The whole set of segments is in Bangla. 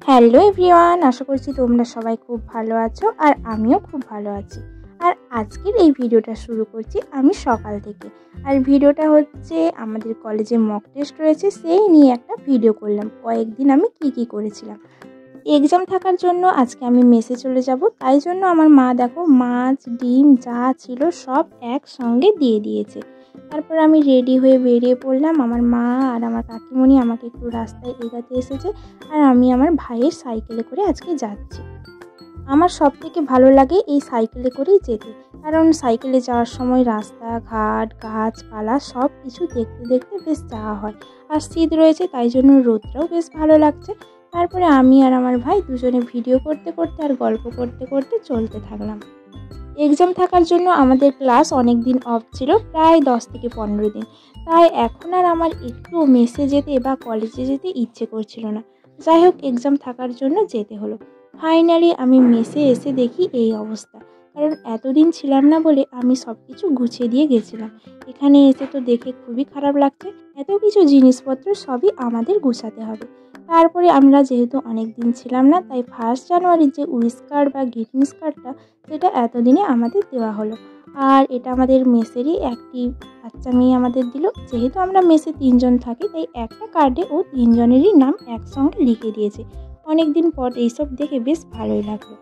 হ্যালো এভরিওয়ান, আশা করছি তোমরা সবাই খুব ভালো আছো আর আমিও খুব ভালো আছি। আর আজকের এই ভিডিওটা শুরু করছি আমি সকাল থেকে। আর ভিডিওটা হচ্ছে আমাদের কলেজে মক টেস্ট রয়েছে, সেই নিয়ে একটা ভিডিও করলাম। কয়েকদিন আমি কি করেছিলাম। এক্সাম থাকার জন্য আজকে আমি মেসে চলে যাব, তাই জন্য আমার মা দেখো মাছ ডিম যা ছিল সব একসঙ্গে দিয়ে দিয়েছে। তারপর আমি রেডি হয়ে বেরিয়ে পড়লাম। আমার মা আর আমার কাকিমণি আমাকে একটু রাস্তায় এগাতে এসেছে, আর আমি আমার ভাইয়ের সাইকেলে করে আজকে যাচ্ছি। আমার সবথেকে ভালো লাগে এই সাইকেলে করেই যেতে, কারণ সাইকেলে যাওয়ার সময় রাস্তাঘাট গাছপালা সব কিছু দেখতে দেখতে বেশ যাওয়া হয়। আর শীত রয়েছে তাই জন্য রোদটাও বেশ ভালো লাগছে। তারপরে আমি আর আমার ভাই দুজনে ভিডিও করতে করতে আর গল্প করতে করতে চলতে থাকলাম। এক্সাম থাকার জন্য আমাদের ক্লাস অনেক দিন অফ ছিল, প্রায় 10 থেকে 15 দিন। তাই এখন আর আমার একটু মেসে যেতে বা কলেজে যেতে ইচ্ছে করছিল না। যাই হোক, এক্সাম থাকার জন্য যেতে হলো। ফাইনালি আমি মেসে এসে দেখি এই অবস্থা, কারণ এতদিন ছিলাম না বলে আমি সব কিছু গুছিয়ে দিয়ে গেছিলাম। এখানে এসে তো দেখে খুবই খারাপ লাগছে, এত কিছু জিনিসপত্র সবই আমাদের গুছাতে হবে। তারপরে আমরা যেহেতু অনেক দিন ছিলাম না, তাই 1 জানুয়ারির যে উইশ কার্ড বা গ্রিটিংস কার্ডটা সেটা এতদিনে আমাদের দেওয়া হলো। আর এটা আমাদের মেসেরই একটি বাচ্চা মেয়ে আমাদের দিল। যেহেতু আমরা মেসে 3 জন থাকি, তাই একটা কার্ডে ও 3 জনেরই নাম একসঙ্গে লিখে দিয়েছে। অনেক দিন পর এইসব দেখে বেশ ভালোই লাগলো।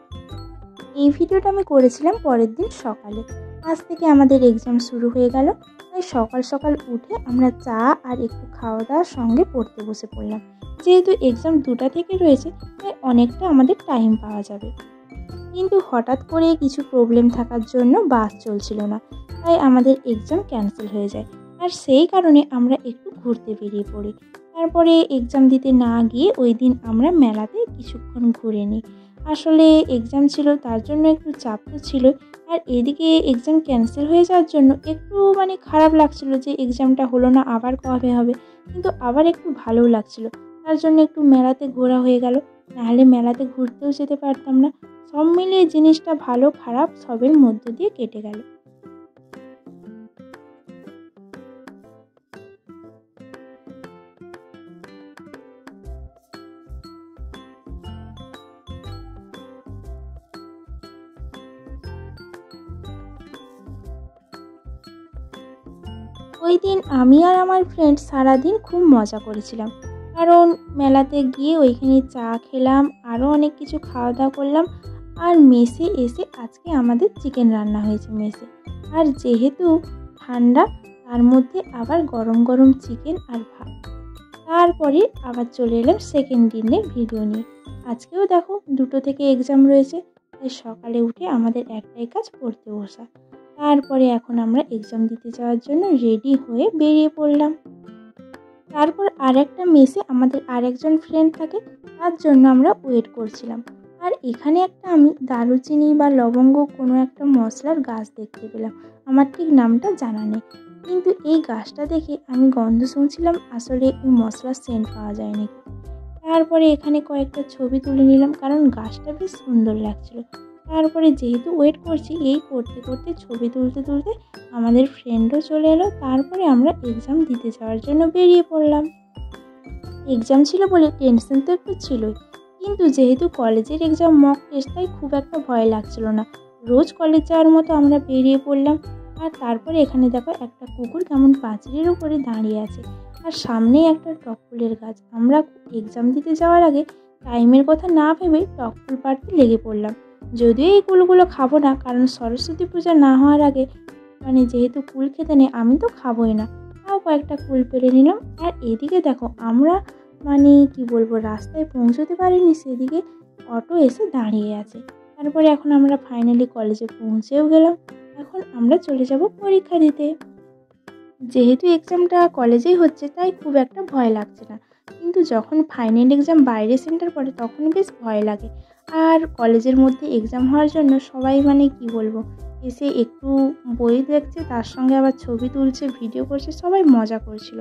এই ভিডিওটা আমি করেছিলাম পরের দিন সকালে। আজ থেকে আমাদের এক্সাম শুরু হয়ে গেল, তাই সকাল সকাল উঠে আমরা চা আর একটু খাওয়া দাওয়ার সঙ্গে পড়তে বসে পড়লাম। যেহেতু এক্সাম 2টা থেকে রয়েছে, তাই অনেকটা আমাদের টাইম পাওয়া যাবে। কিন্তু হঠাৎ করে কিছু প্রবলেম থাকার জন্য বাস চলছিল না, তাই আমাদের এক্সাম ক্যান্সেল হয়ে যায়। আর সেই কারণে আমরা একটু ঘুরতে বেরিয়ে পড়ি। তারপরে এক্সাম দিতে না গিয়ে ওই দিন আমরা মেলাতে কিছুক্ষণ ঘুরে নিই। আসলে এক্সাম ছিল তার জন্য একটু চাপ তো ছিল, আর এদিকে এক্সাম ক্যান্সেল হয়ে যাওয়ার জন্য একটু খারাপ লাগছিল যে এক্সামটা হলো না, আবার কবে হবে। কিন্তু আবার একটু ভালোও লাগছিল, তার জন্য একটু মেলাতে ঘোরা হয়ে গেল। নাহলে মেলাতে ঘুরতেও যেতে পারতাম না। সব মিলিয়ে জিনিসটা ভালো খারাপ সবের মধ্য দিয়ে কেটে গেল। ওই দিন আমি আর আমার ফ্রেন্ড সারাদিন খুব মজা করেছিলাম, কারণ মেলাতে গিয়ে ওইখানে চা খেলাম, আরও অনেক কিছু খাওয়া দাওয়া করলাম। আর মেসে এসে আজকে আমাদের চিকেন রান্না হয়েছে মেসে। আর যেহেতু ঠান্ডা, তার মধ্যে আবার গরম গরম চিকেন আর ভাত। তারপরে আবার চলে এলাম সেকেন্ড দিনে ভিডিও নিয়ে। আজকেও দেখো 2টো থেকে এক্সাম রয়েছে, তাই সকালে উঠে আমাদের একটাই কাজ পড়তে বসা। তারপরে এখন আমরা এক্সাম দিতে যাওয়ার জন্য রেডি হয়ে বেরিয়ে পড়লাম। তারপর আর একটা মেসে আমাদের আরেকজন ফ্রেন্ড থাকে, তার জন্য আমরা ওয়েট করছিলাম। আর এখানে একটা আমি দারুচিনি বা লবঙ্গ কোনো একটা মশলার গাছ দেখতে পেলাম। আমার ঠিক নামটা জানা নেই, কিন্তু এই গাছটা দেখে আমি গন্ধ শুনছিলাম, আসলে এই মশলার সেন্ট পাওয়া যায় নাকি। তারপরে এখানে কয়েকটা ছবি তুলে নিলাম, কারণ গাছটা বেশ সুন্দর লাগছিল। তারপরে যেহেতু ওয়েট করছি, এই করতে করতে ছবি তুলতে তুলতে আমাদের ফ্রেন্ডও চলে এলো। তারপরে আমরা এক্সাম দিতে যাওয়ার জন্য বেরিয়ে পড়লাম। এক্সাম ছিল বলে টেনশন তো একটু ছিলই, কিন্তু যেহেতু কলেজের এক্সাম মক টেস্ট, তাই খুব একটা ভয় লাগছিল না। রোজ কলেজ যাওয়ার মতো আমরা বেরিয়ে পড়লাম। আর তারপরে এখানে দেখো একটা কুকুর কেমন পাঁচিলের উপরে দাঁড়িয়ে আছে, আর সামনেই একটা টক ফুলের গাছ। আমরা এক্সাম দিতে যাওয়ার আগে টাইমের কথা না ভেবে টক ফুল পাড়তে লেগে পড়লাম। যদিও এই কুলগুলো খাবো না, কারণ সরস্বতী পূজা না হওয়ার আগে যেহেতু কুল খেতে নেই, আমি তো খাবোই না। তাও কয়েকটা কুল পেরে নিলাম। আর এদিকে দেখো আমরা কি বলবো, রাস্তায় পৌঁছতে পারিনি, সেদিকে অটো এসে দাঁড়িয়ে আছে। তারপরে এখন আমরা ফাইনালি কলেজে পৌঁছেও গেলাম। এখন আমরা চলে যাব পরীক্ষা দিতে। যেহেতু এক্সামটা কলেজেই হচ্ছে, তাই খুব একটা ভয় লাগছে না, কিন্তু যখন ফাইনাল এক্সাম বাইরে সেন্টার পড়ে তখন বেশ ভয় লাগে। আর কলেজের মধ্যে এক্সাম হওয়ার জন্য সবাই কি বলবো, এসে একটু বই দেখছে, তার সঙ্গে আবার ছবি তুলছে, ভিডিও করছে, সবাই মজা করছিল।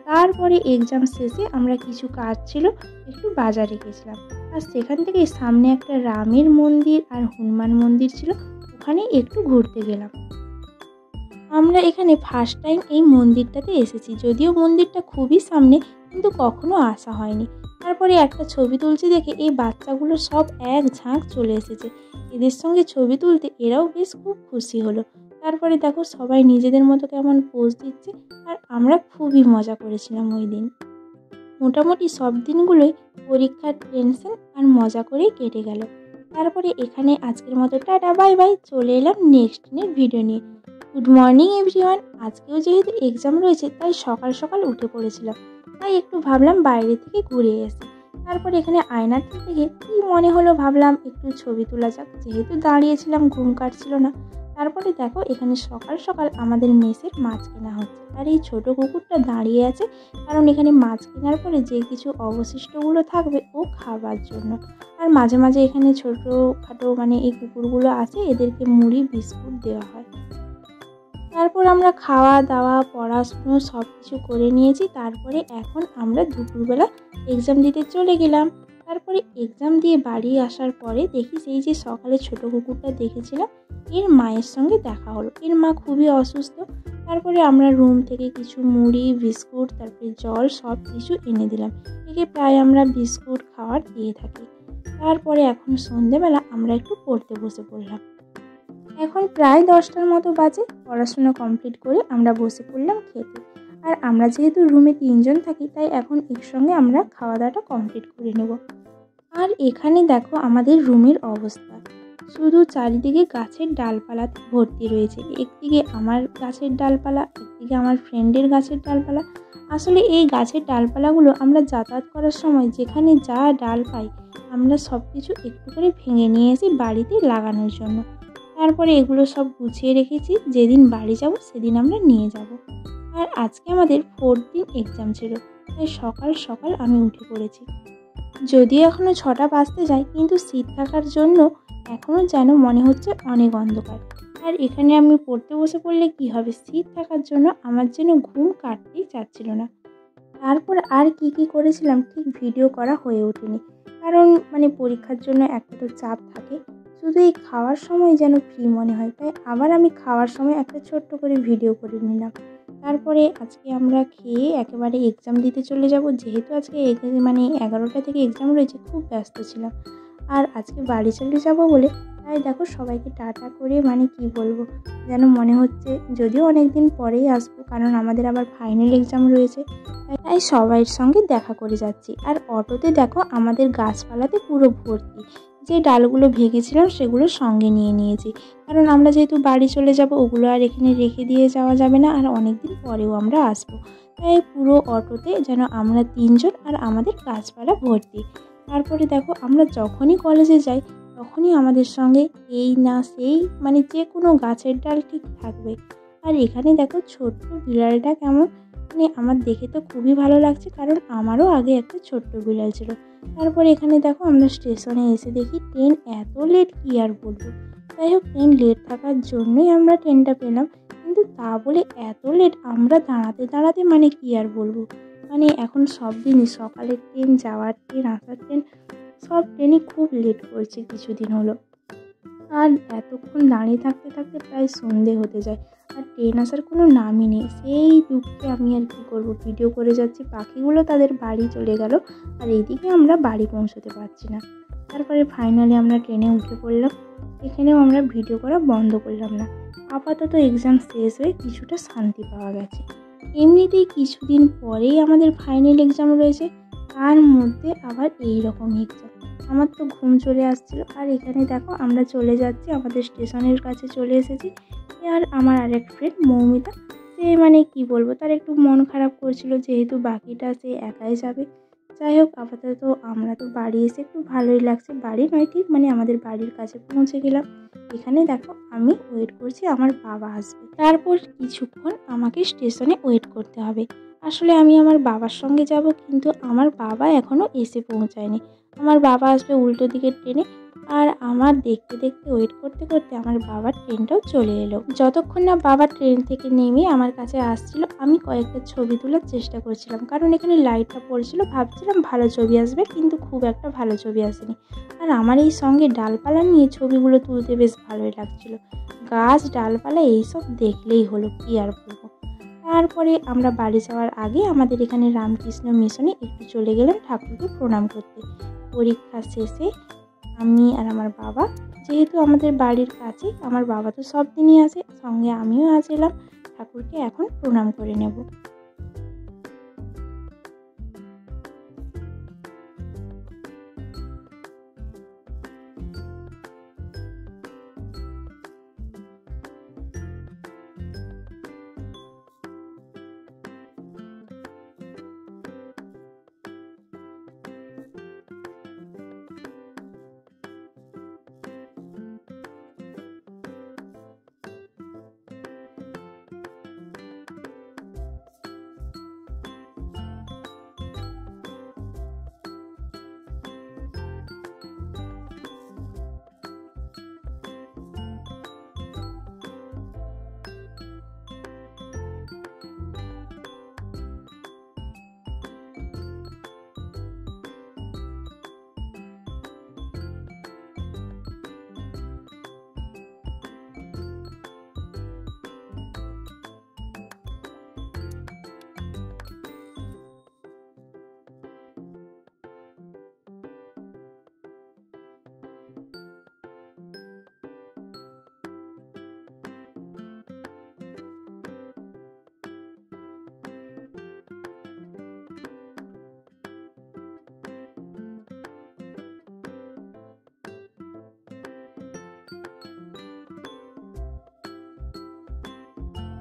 তারপরে এক্সাম শেষে আমরা কিছু কাজ ছিল, একটু বাজারে গেছিলাম। আর সেখান থেকে সামনে একটা রামের মন্দির আর হনুমান মন্দির ছিল, ওখানে একটু ঘুরতে গেলাম। আমরা এখানে ফার্স্ট টাইম এই মন্দিরটাতে এসেছি, যদিও মন্দিরটা খুবই সামনে, কিন্তু কখনো আসা হয়নি। আর তারপরে একটা ছবি তুলছি দেখে এই বাচ্চাগুলো সব এক ঝাঁক চলে এসেছে। এদের সঙ্গে ছবি তুলতে এরাও বেশ খুব খুশি হলো। তারপরে দেখো সবাই নিজেদের মতো কেমন পোজ দিচ্ছে, আর আমরা খুবই মজা করেছিলাম ওই দিন। মোটামুটি সব দিনগুলোই পরীক্ষার টেনশন আর মজা করেই কেটে গেল। তারপরে এখানে আজকের মতো টাটা বাই বাই, চলে এলাম নেক্সট দিনের ভিডিও নিয়ে। Good morning everyone. আজকেও যেহেতু এক্সাম রয়েছে তাই সকাল সকাল উঠে পড়েছিলাম, তাই একটু ভাবলাম বাইরে থেকে ঘুরে এসে। তারপরে এখানে আয়নাটা থেকে কী মনে হলো, ভাবলাম একটু ছবি তোলা যাক, যেহেতু দাঁড়িয়েছিলাম ঘুম কাটছিল না। তারপরে দেখো এখানে সকাল সকাল আমাদের মেসের মাছ কেনা হচ্ছে, আর এই ছোটো কুকুরটা দাঁড়িয়ে আছে, কারণ এখানে মাছ কেনার পরে যে কিছু অবশিষ্টগুলো থাকবে ও খাবার জন্য। আর মাঝে মাঝে এখানে ছোটোখাটো মানে এই কুকুরগুলো আছে, এদেরকে মুড়ি বিস্কুট দেওয়া হয়। তারপর আমরা খাওয়া দাওয়া পড়াশুনো সব কিছু করে নিয়েছি। তারপরে এখন আমরা দুপুরবেলা এক্সাম দিতে চলে গেলাম। তারপরে এক্সাম দিয়ে বাড়ি আসার পরে দেখি সেই যে সকালে ছোট কুকুরটা দেখেছিলাম এর মায়ের সঙ্গে দেখা হলো। এর মা খুবই অসুস্থ। তারপরে আমরা রুম থেকে কিছু মুড়ি বিস্কুট তারপরে জল সব কিছু এনে দিলাম। একে প্রায় আমরা বিস্কুট খাওয়ার দিয়ে থাকি। তারপরে এখন সন্ধেবেলা আমরা একটু পড়তে বসে পড়লাম। এখন প্রায় 10টার মতো বাজে। পড়াশোনা কমপ্লিট করে আমরা বসে পড়লাম খেতে। আর আমরা যেহেতু রুমে 3 জন থাকি তাই এখন একসঙ্গে আমরা খাওয়া দাওয়াটা কমপ্লিট করে নেব। আর এখানে দেখো আমাদের রুমের অবস্থা, শুধু চারিদিকে গাছের ডালপালাতে ভর্তি রয়েছে। একদিকে আমার গাছের ডালপালা, একদিকে আমার ফ্রেন্ডের গাছের ডালপালা। আসলে এই গাছের ডালপালাগুলো আমরা যাতায়াত করার সময় যেখানে যা ডাল পাই আমরা সব কিছু একটু করে ভেঙে নিয়ে এসে বাড়িতে লাগানোর জন্য। তারপরে এগুলো সব গুছিয়ে রেখেছি, যেদিন বাড়ি যাব সেদিন আমরা নিয়ে যাব। আর আজকে আমাদের 4th দিন এক্সাম ছিল, তাই সকাল সকাল আমি উঠে পড়েছি। যদিও এখনও 6টা বাজতে যায়, কিন্তু শীত থাকার জন্য এখনও যেন মনে হচ্ছে অনেক অন্ধকার। আর এখানে আমি পড়তে বসে পড়লে কি হবে, শীত থাকার জন্য আমার যেন ঘুম কাটতেই চাচ্ছিল না। তারপর আর কি করেছিলাম ঠিক ভিডিও করা হয়ে ওঠেনি, কারণ পরীক্ষার জন্য একটা তো চাপ থাকে। শুধু এই খাওয়ার সময় যেন ফ্রি মনে হয়, তাই আবার আমি খাওয়ার সময় একটা ছোট্ট করে ভিডিও করে নিলাম। তারপরে আজকে আমরা খেয়ে একেবারে এক্সাম দিতে চলে যাব। যেহেতু আজকে 11টা থেকে এক্সাম রয়েছে, খুব ব্যস্ত ছিলাম। আর আজকে বাড়ি চলে যাব বলে তাই দেখো সবাইকে টাটা করে কি বলবো, যেন মনে হচ্ছে যদিও অনেক দিন পরেই আসবো, কারণ আমাদের আবার ফাইনাল এক্সাম রয়েছে, তাই সবাইয়ের সঙ্গে দেখা করে যাচ্ছি। আর অটোতে দেখো আমাদের গাছপালাতে পুরো ভর্তি, যে ডালগুলো ভেঙেছিলাম সেগুলো সঙ্গে নিয়ে নিয়েছি, কারণ আমরা যেহেতু বাড়ি চলে যাব ওগুলো আর এখানে রেখে দিয়ে যাওয়া যাবে না, আর অনেক দিন পরেও আমরা আসবো। তাই পুরো অটোতে যেন আমরা 3 জন আর আমাদের গাছপালা ভর্তি। তারপরে দেখো আমরা যখনই কলেজে যাই তখনই আমাদের সঙ্গে এই না সেই যে কোনো গাছের ডাল ঠিক থাকবে। আর এখানে দেখো ছোট্ট বিড়ালটা কেমন, আমার দেখে তো খুবই ভালো লাগছে, কারণ আমারও আগে একটা ছোট্ট বিড়াল ছিল। তারপরে এখানে দেখো আমরা স্টেশনে এসে দেখি ট্রেন এত লেট, কি আর বলবো। যাই হোক, ট্রেন লেট থাকার জন্যই আমরা ট্রেনটা পেলাম, কিন্তু তা বলে এত লেট আমরা দাঁড়াতে দাঁড়াতে কি আর বলবো। এখন সব দিনই সকালের ট্রেন, যাওয়ার ট্রেন, আসার ট্রেন, সব ট্রেনই খুব লেট করছে কিছুদিন হলো। আর এতক্ষণ দাঁড়িয়ে থাকতে থাকতে প্রায় সন্ধে হতে যায়, আর ট্রেন আসার কোনো নামই নেই। সেই দুঃখে আমি আর কি করবো, ভিডিও করে যাচ্ছি। পাখিগুলো তাদের বাড়ি চলে গেল, আর এইদিকে আমরা বাড়ি পৌঁছতে পারছি না। তারপরে ফাইনালি আমরা ট্রেনে উঠে পড়লাম। এখানেও আমরা ভিডিও করা বন্ধ করলাম না। আপাতত এক্সাম শেষ হয়ে কিছুটা শান্তি পাওয়া গেছে। এমনিতেই কিছুদিন পরেই আমাদের ফাইনাল এক্সাম রয়েছে, তার মধ্যে আবার এই রকম এক্সাম। আমার তো ঘুম চলে আসছিল। আর এখানে দেখো আমরা চলে যাচ্ছি, আমাদের স্টেশনের কাছে চলে এসেছি। আর আমার আরেক ফ্রেন্ড মৌমিতা, সে কি বলবো, তার একটু মন খারাপ করছিল, যেহেতু বাকিটা সে একাই যাবে। যাই হোক, আপাতত আমরা তো বাড়ি এসে একটু ভালোই লাগছে। বাড়ি নয় ঠিক আমাদের বাড়ির কাছে পৌঁছে গেলাম। এখানে দেখো আমি ওয়েট করছি, আমার বাবা আসবে। তারপর কিছুক্ষণ আমাকে স্টেশনে ওয়েট করতে হবে। আসলে আমি আমার বাবার সঙ্গে যাব, কিন্তু আমার বাবা এখনও এসে পৌঁছায়নি। আমার বাবা আসবে উল্টো দিকের ট্রেনে। আর আমার দেখতে দেখতে ওয়েট করতে করতে আমার বাবার ট্রেনটাও চলে এলো। যতক্ষণ না বাবা ট্রেন থেকে নেমে আমার কাছে আসছিল, আমি কয়েকটা ছবি তোলার চেষ্টা করছিলাম, কারণ এখানে লাইটটা পড়ছিল, ভাবছিলাম ভালো ছবি আসবে, কিন্তু খুব একটা ভালো ছবি আসেনি। আর আমার এই সঙ্গে ডালপালা নিয়ে ছবিগুলো তুলতে বেশ ভালোই লাগছিল। গাছ ডালপালা এইসব দেখলেই হলো, কি আর বলবো। তারপরে আমরা বাড়ি যাওয়ার আগে আমাদের এখানে রামকৃষ্ণ মিশনে একটু চলে গেলাম ঠাকুরকে প্রণাম করতে। পরীক্ষা শেষে আমি আর আমার বাবা, যেহেতু আমাদের বাড়ির কাছে, আমার বাবা তো সব দিনই আসে, সঙ্গে আমিও আজ এলাম। ঠাকুরকে এখন প্রণাম করে নেব।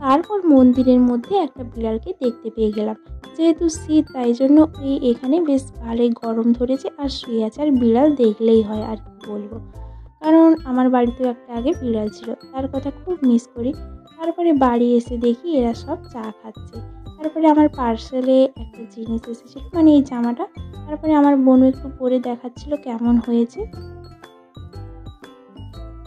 তারপর মন্দিরের মধ্যে একটা বিড়ালকে দেখতে পেয়ে গেলাম। যেহেতু শীত, তাই জন্য এখানে বেশ ভালোই গরম ধরেছে আর শুয়ে আছে। আর বিড়াল দেখলেই হয়, আর কি বলবো, কারণ আমার বাড়িতেও একটা আগে বিড়াল ছিল, তার কথা খুব মিস করি। তারপরে বাড়ি এসে দেখি এরা সব চা খাচ্ছে। তারপরে আমার পার্সেলে একটা জিনিস এসেছিলো, মানে এই জামাটা। তারপরে আমার বোনু একটু পরে দেখাচ্ছিল কেমন হয়েছে।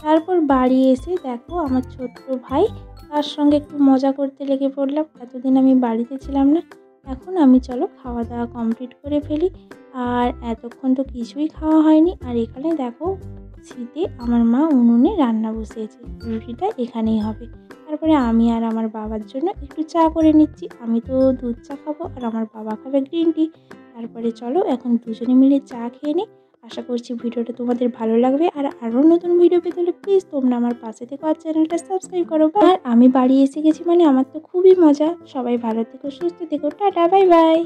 তারপর বাড়ি এসে দেখো আমার ছোট্ট ভাই, তার সঙ্গে একটু মজা করতে লেগে পড়লাম। এতদিন আমি বাড়িতে ছিলাম না, এখন আমি চলো খাওয়া দাওয়া কমপ্লিট করে ফেলি। আর এতক্ষণ তো কিছুই খাওয়া হয়নি। আর এখানে দেখো শীতে আমার মা উনুনে রান্না বসিয়েছে, রুটিটা এখানেই হবে। তারপরে আমি আর আমার বাবার জন্য একটু চা করে নিচ্ছি। আমি তো দুধ চা খাবো আর আমার বাবা খাবে গ্রিন টি। তারপরে চলো এখন দুজনে মিলে চা খেয়ে নিই। আশা করছি ভিডিওটা তোমাদের ভালো লাগবে। আর আরও নতুন ভিডিও পেতে হলে প্লিজ তোমরা আমার পাশে থেকো আর চ্যানেলটা সাবস্ক্রাইব করো। আর আমি বাড়ি এসে গেছি মানে আমার তো খুবই মজা। সবাই ভালো থেকো, সুস্থ থেকো, টাটা, বাই বাই।